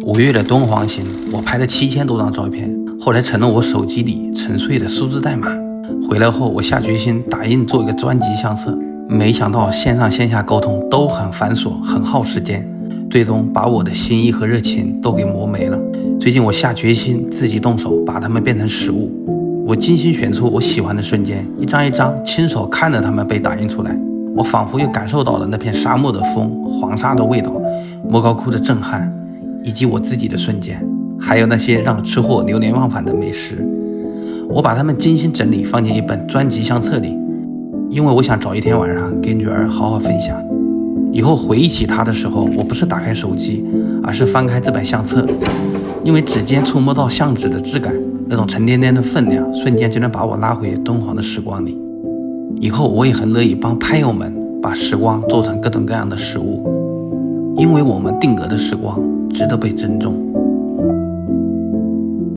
5月的敦煌行，我拍了7000多张照片，后来成了我手机里沉睡的数字代码。回来后，我下决心打印做一个专辑相册，没想到线上线下沟通都很繁琐，很耗时间，最终把我的心意和热情都给磨没了。最近我下决心自己动手把它们变成实物，我精心选出我喜欢的瞬间，一张一张亲手看着它们被打印出来，我仿佛又感受到了那片沙漠的风、黄沙的味道、莫高窟的震撼，以及我自己的瞬间，还有那些让吃货流连忘返的美食。我把它们精心整理放进一本专辑相册里，因为我想找一天晚上给女儿好好分享。以后回忆起它的时候，我不是打开手机，而是翻开这本相册，因为指尖触摸到相纸的质感，那种沉甸甸的分量，瞬间就能把我拉回敦煌的时光里。以后我也很乐意帮拍友们把时光做成各种各样的食物，因为我们定格的时光值得被珍重。